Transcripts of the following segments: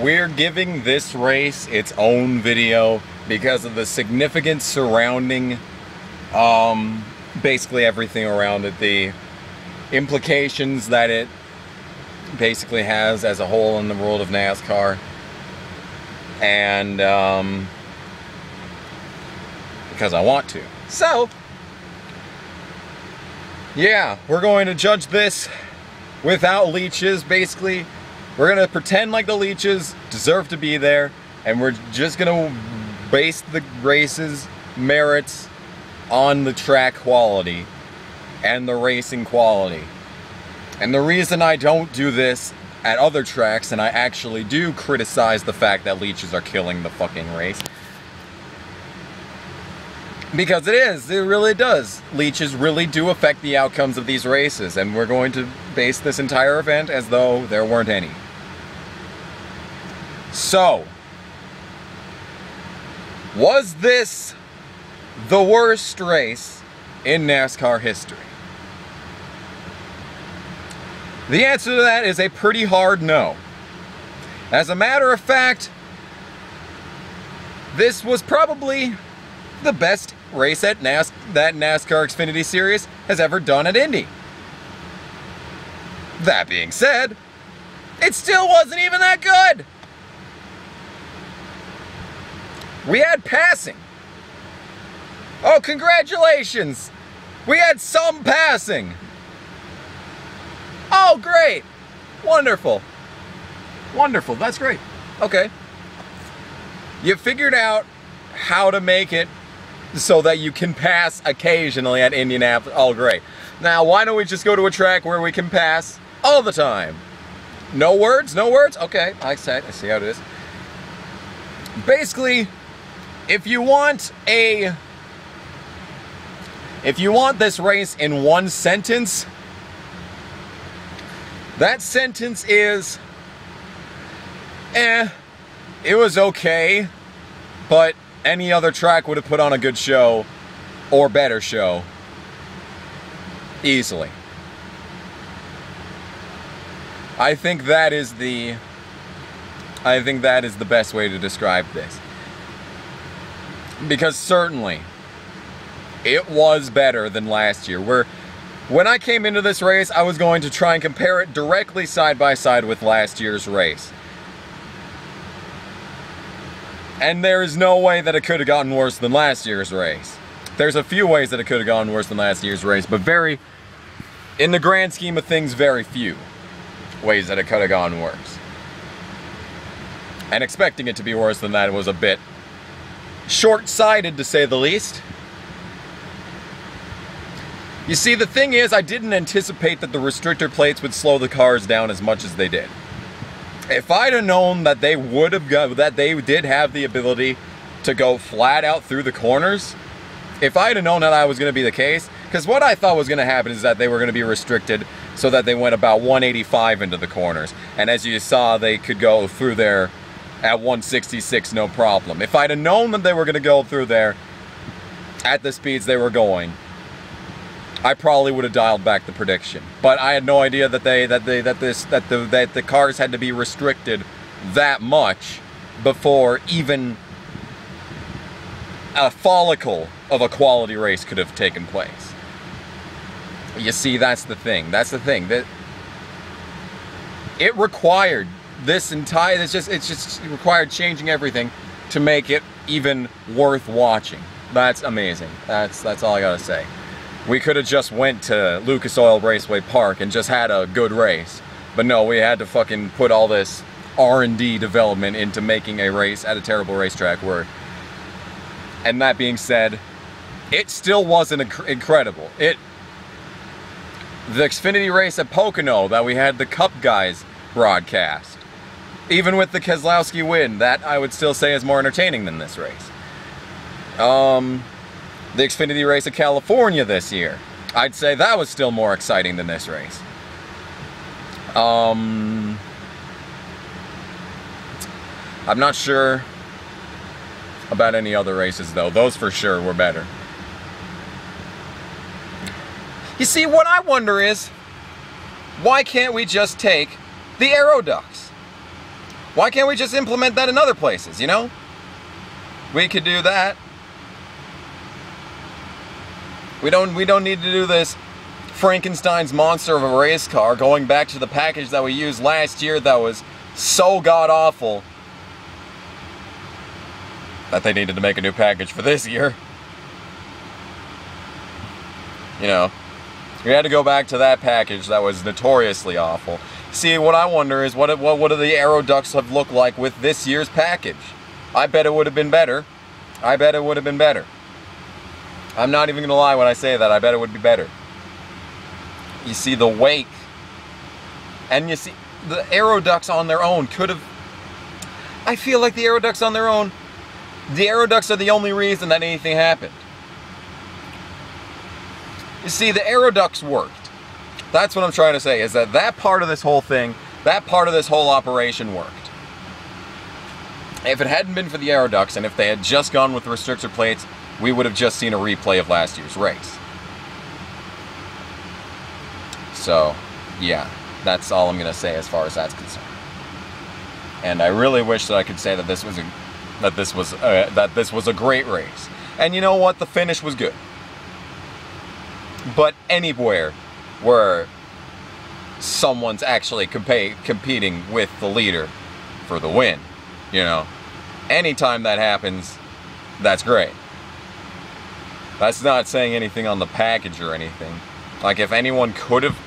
we're giving this race its own video because of the significance surrounding basically everything around it, the implications that it basically has as a whole in the world of NASCAR, and because I want to. So yeah, we're going to judge this without leeches. Basically, we're going to pretend like the leeches deserve to be there, and we're just going to base the race's merits on the track quality and the racing quality. And the reason I don't do this at other tracks, and I actually do criticize the fact that leeches are killing the fucking race, because it really does. Leeches really do affect the outcomes of these races, and we're going to base this entire event as though there weren't any. So, was this the worst race in NASCAR history? The answer to that is a pretty hard no. As a matter of fact, this was probably the best race at that NASCAR Xfinity Series has ever done at Indy. That being said, it still wasn't even that good. We had passing. Oh, congratulations! We had some passing. Oh, great! Wonderful. Wonderful, that's great. Okay. You figured out how to make it so that you can pass occasionally at Indianapolis. Oh, great. Now, why don't we just go to a track where we can pass all the time? No words? No words? Okay, I see how it is. Basically, if you want this race in one sentence, that sentence is, it was okay, but any other track would have put on a good show, or better show, easily. I think that is the best way to describe this. Because certainly, it was better than last year. When I came into this race, I was going to try and compare it directly side by side with last year's race. And there is no way that it could have gotten worse than last year's race. There's a few ways that it could have gone worse than last year's race, but in the grand scheme of things, very few ways that it could have gone worse. And expecting it to be worse than that was a bit short-sighted, to say the least. You see, the thing is, I didn't anticipate that the restrictor plates would slow the cars down as much as they did. If I'd have known that they did have the ability to go flat out through the corners, if I'd have known that was going to be the case, because what I thought was going to happen is that they were going to be restricted so that they went about 185 into the corners. And as you saw, they could go through there at 166 no problem. If I'd have known that they were going to go through there at the speeds they were going, I probably would have dialed back the prediction. But I had no idea that the cars had to be restricted that much before even a follicle of a quality race could have taken place. You see, that's the thing. That's the thing. That it required it just required changing everything to make it even worth watching. That's amazing. That's all I gotta say. We could have just went to Lucas Oil Raceway Park and just had a good race. But no, we had to fucking put all this R&D development into making a race at a terrible racetrack work. And that being said, it still wasn't incredible. The Xfinity race at Pocono that we had the Cup guys broadcast, even with the Keselowski win, that I would still say is more entertaining than this race. The Xfinity race at California this year, I'd say that was still more exciting than this race. I'm not sure about any other races though. Those for sure were better. You see, what I wonder is, why can't we just take the Aero ducts? Why can't we just implement that in other places, you know? We could do that. We don't need to do this Frankenstein's monster of a race car going back to the package that we used last year that was so god-awful that they needed to make a new package for this year. You know, we had to go back to that package that was notoriously awful. See, what I wonder is what do the Aero ducts have looked like with this year's package? I bet it would have been better. I bet it would have been better. I'm not even gonna lie when I say that. I bet it would be better. You see the wake, and you see the Aero ducts on their own could have. I feel like the Aero ducts on their own. The Aero ducts are the only reason that anything happened. You see, the Aero ducts worked. That's what I'm trying to say, is that part of this whole thing, that part of this whole operation worked. If it hadn't been for the Aero ducts, and if they had just gone with the restrictor plates, we would have just seen a replay of last year's race. So, yeah, that's all I'm going to say as far as that's concerned. And I really wish that I could say that this was a great race. And you know what? The finish was good. But anywhere where someone's actually competing with the leader for the win, you know, anytime that happens, that's great. That's not saying anything on the package or anything. Like, if anyone could have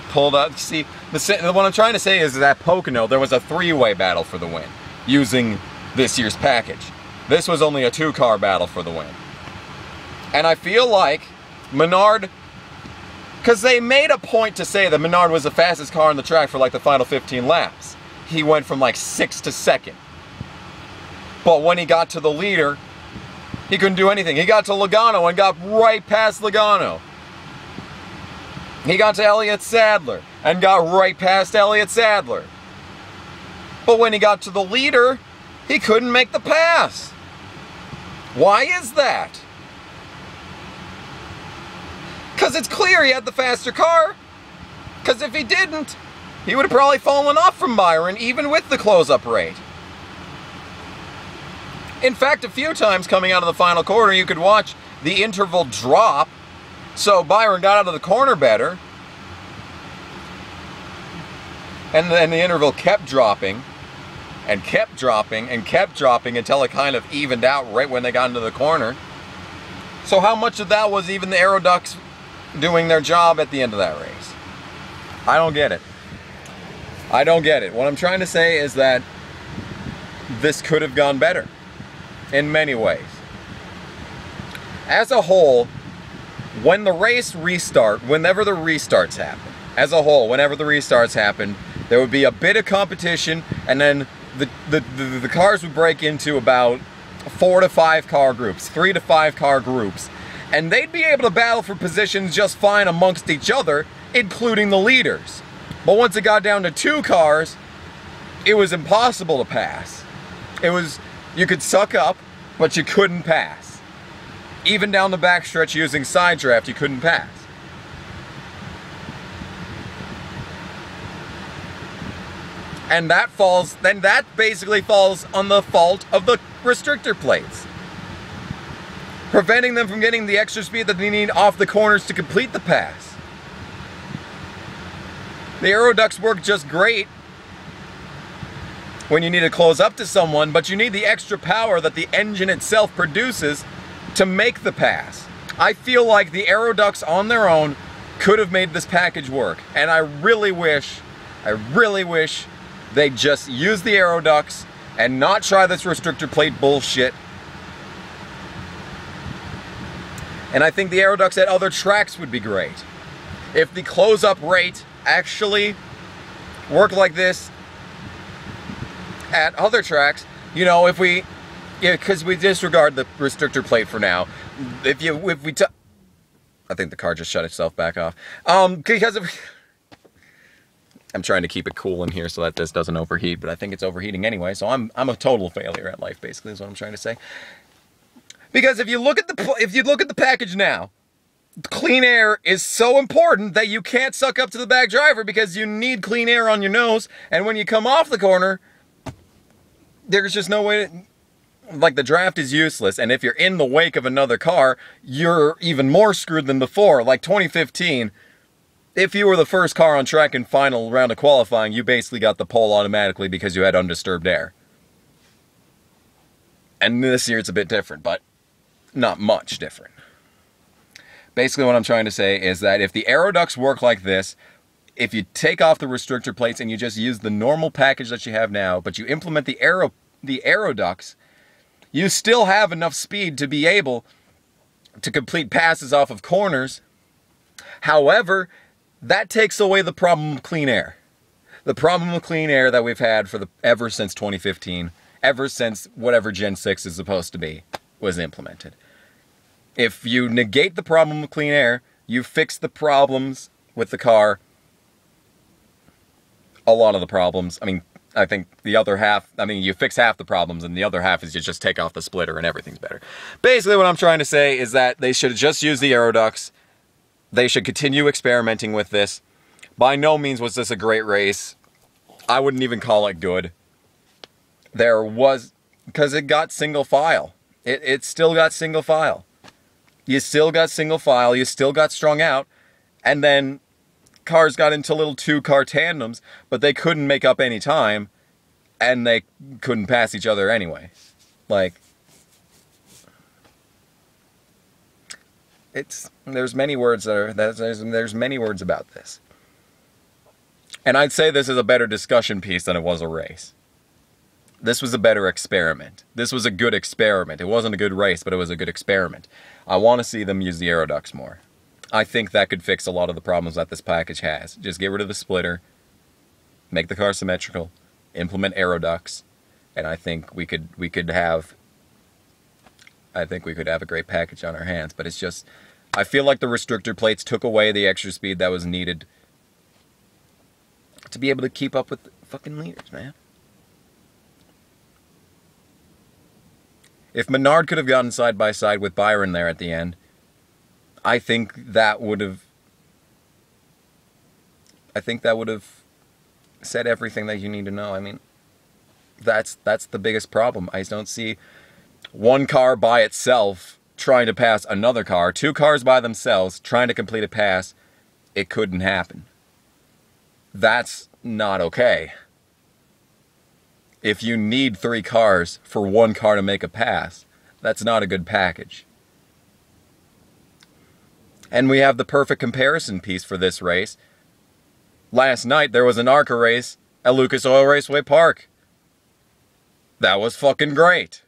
pulled out, see, what I'm trying to say is that Pocono, there was a three-way battle for the win using this year's package. This was only a two-car battle for the win. And I feel like Menard, because they made a point to say that Menard was the fastest car on the track for like the final 15 laps. He went from like 6th to 2nd. But when he got to the leader, he couldn't do anything. He got to Logano and got right past Logano. He got to Elliott Sadler and got right past Elliott Sadler. But when he got to the leader, he couldn't make the pass. Why is that? Because it's clear he had the faster car. Because if he didn't, he would have probably fallen off from Byron, even with the close-up rate. In fact, a few times coming out of the final quarter, you could watch the interval drop. So Byron got out of the corner better. And then the interval kept dropping. And kept dropping and kept dropping until it kind of evened out right when they got into the corner. So how much of that was even the Aero ducts doing their job at the end of that race? I don't get it. I don't get it. What I'm trying to say is that this could have gone better in many ways. As a whole, when the race whenever the restarts happen, as a whole, whenever the restarts happen, there would be a bit of competition, and then the cars would break into about 4 to 5 car groups, 3 to 5 car groups, and they'd be able to battle for positions just fine amongst each other, including the leaders. But once it got down to 2 cars, it was impossible to pass. You could suck up, but you couldn't pass. Even down the backstretch using side draft, you couldn't pass. And that basically falls on the fault of the restrictor plates, preventing them from getting the extra speed that they need off the corners to complete the pass. The Aero ducts work just great when you need to close up to someone, but you need the extra power that the engine itself produces to make the pass. I feel like the Aero ducts on their own could have made this package work, and I really wish they just use the Aero ducts and not try this restrictor plate bullshit. And I think the Aero ducts at other tracks would be great. If the close-up rate actually worked like this at other tracks, you know, because we disregard the restrictor plate for now. I think the car just shut itself back off. Because of... I'm trying to keep it cool in here so that this doesn't overheat, but I think it's overheating anyway, so I'm a total failure at life, basically, is what I'm trying to say. Because if you look at the package now, clean air is so important that you can't suck up to the back driver because you need clean air on your nose, and when you come off the corner, there's just no way to, like, the draft is useless, and if you're in the wake of another car, you're even more screwed than before. Like 2015, if you were the first car on track in final round of qualifying, you basically got the pole automatically because you had undisturbed air. And this year it's a bit different, but not much different. Basically what I'm trying to say is that if the aero ducts work like this, if you take off the restrictor plates and you just use the normal package that you have now, but you implement the aero ducts, you still have enough speed to be able to complete passes off of corners. However, that takes away the problem of clean air. The problem of clean air that we've had for ever since 2015, ever since whatever Gen 6 is supposed to be, was implemented. If you negate the problem of clean air, you fix the problems with the car. A lot of the problems, I mean, I think the other half, I mean, you fix half the problems and the other half is you just take off the splitter and everything's better. Basically what I'm trying to say is that they should just use the aero ducts. They should continue experimenting with this. By no means was this a great race. I wouldn't even call it good. There was, because it got single file. It still got single file. You still got single file, you still got strung out, and then cars got into little two-car tandems, but they couldn't make up any time, and they couldn't pass each other anyway. Like, there's many words that are, there's many words about this. And I'd say this is a better discussion piece than it was a race. This was a better experiment. This was a good experiment. It wasn't a good race, but it was a good experiment. I want to see them use the aero ducts more. I think that could fix a lot of the problems that this package has. Just get rid of the splitter, make the car symmetrical, implement aero ducts, and I think we could have a great package on our hands. But it's just, I feel like the restrictor plates took away the extra speed that was needed to be able to keep up with the fucking leaders, man. If Menard could have gotten side by side with Byron there at the end, I think that would have said everything that you need to know. I mean, that's the biggest problem. I don't see one car by itself trying to pass another car, two cars by themselves trying to complete a pass. It couldn't happen. That's not okay. If you need three cars for one car to make a pass, that's not a good package. And we have the perfect comparison piece for this race. Last night, there was an ARCA race at Lucas Oil Raceway Park. That was fucking great.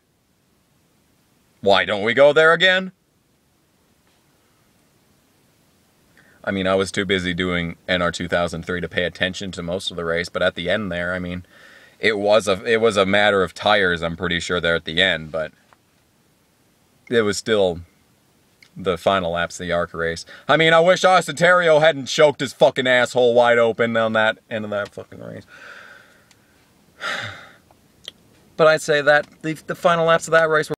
Why don't we go there again? I mean, I was too busy doing NR 2003 to pay attention to most of the race, but at the end there, I mean, it was a matter of tires, I'm pretty sure, there at the end, but it was still the final laps of the ARCA race. I mean, I wish Austin Terrio hadn't choked his fucking asshole wide open on that end of that fucking race. But I'd say that the final laps of that race were